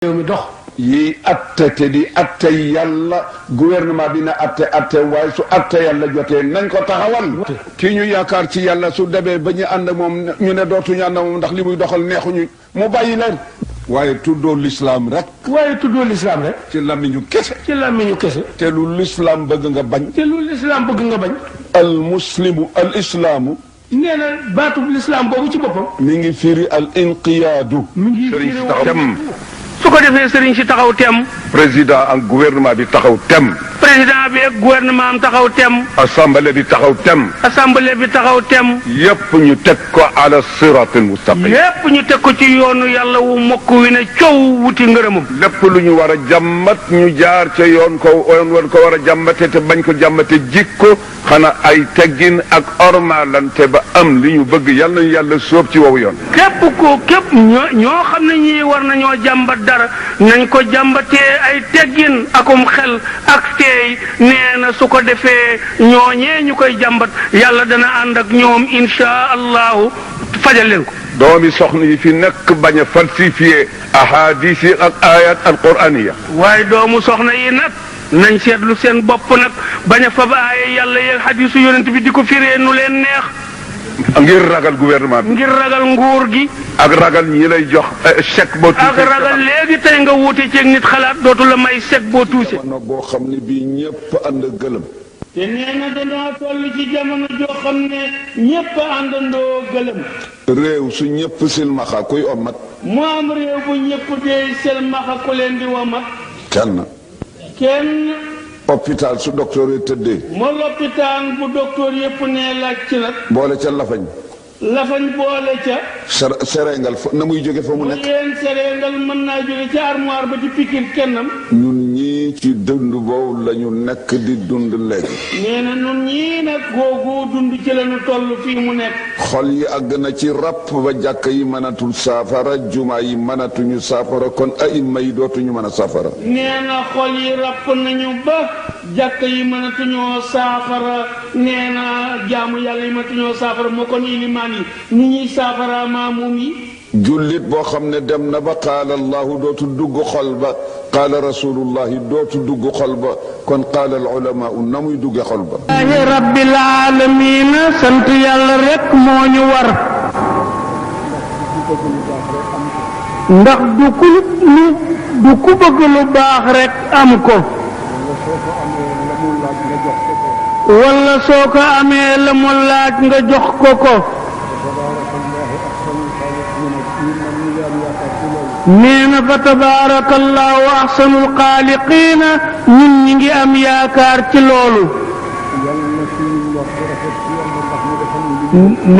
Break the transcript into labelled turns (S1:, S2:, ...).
S1: réew mi dox
S2: yi atte te di atte yàlla gouvernement bi na atte waaye su atte yàlla jotee nañ ko taxawal ki ñu yaakaar ci yàlla su demee ba ñu ànd moom ñu ne dootuñu ànd moom ndax li muy doxal neexuñu mu bàyyi leen waaye tuddoo l'islam rek ci làmmiñu kese te lu l'islam bëgg nga bañ al muslimu al islaamu
S1: nee na baatub l'islam boobu ci boppam
S2: mi ngi firi al inqiyaadu
S3: su ko defee sëriñ si taxaw tem
S2: président ak gouvernement bi taxaw tem
S3: président bi ak gouvernement am taxaw tem
S2: assemblée bi taxaw tem
S3: assemblée bi taxaw tem
S2: yépp ñu teg ko ala siratul mustaqim
S3: lépp ñu teg ko ci yoonu yàlla wu mokk wi ne coow wuti ngërëmam
S2: lépp lu ñu war a jàmmat ñu jaar ca yoon war ko war a jàmmate te bañ ko jàmmate jikko xanaa ay teggin ak ormalante ba am li ñu bëgg yàlla nañu yàlla sóob ci wowu yoon
S3: képp ñoo xam ne ñii war nañoo jàmbat dara nañ ko jàmbatee ay teggin akum xel ak teey nee na su ko defee ñooñee ñu koy jàmbat yàlla dana ànd ak ñoom insha allahu fajal leen ko
S2: doomi soxna yi fi nekk bañ a falsifié ahadis yi ak ayat alquraniya
S3: waaye doomu soxna yi nag nañ seetlu seen bopp nag bañ a fab aaye yàlla yeeg hadisu yonent bi di ko firee nu leen neex
S2: ngir ragal gouvernement bi
S3: ngir ragal nguur gi
S2: ak ragal ñi lay jox chèque boo tuuse
S3: ak ragal léegi tey nga wuute ceeg nit xalaat dootu la may chèque boo tuuse
S2: jamono boo xam ne bii ñëpp ànd gëlëm
S1: te nee na danaa toll ci jamono joo xam ne ñëpp àndandoo gëlëm
S2: réew su ñëpp silmaxa kuy omat
S1: mu am réew bu ñëpp dee silmaxa ku leen di womat kenn
S2: hôpital su docteur yi tëddee
S1: ma lopitaan bu docteur yëpp ne laaj ci nag
S2: boole ca lafañ
S1: boole ca
S2: serengal na muy jóge fa mu nekk
S1: yéen serengal mën naa jóge ca armoire ba ci pikir kennam
S2: ñun ñii ci dund boobu la ñu nekk di dund léegi
S1: nee na ñun ñii nag googu dund ci la ñu toll fii mu nekk
S2: xol yi àgg na ci ràpp ba jàkk yi mënatul saafara jumaa yi mënatuñu saafara kon aïma yi dootuñu mën a saafara
S1: nee na xol yi ràpp nañu ba jàkk yi mënatuñoo saafara nee na jaamu yàlla yi mënatuñoo saafara moo kon ilimaan yi ni ñuy saafara maamum yi
S2: jullit boo xam ne dem na ba qaala allahu dootu dugg xol ba qaala rasulullahi dootu dugg xol ba kon qaala al ulama na muy dugge xol ba
S3: rabbil alamin sant yàlla rek moo ñu war ndax du ku bëgg lu baax rek am ko wala soo ko amee la mu laaj nga jox ko nee na fa tabaarakallahu ahsanul xaaliqiina ñun ñi ngi am yaakaar ci loolu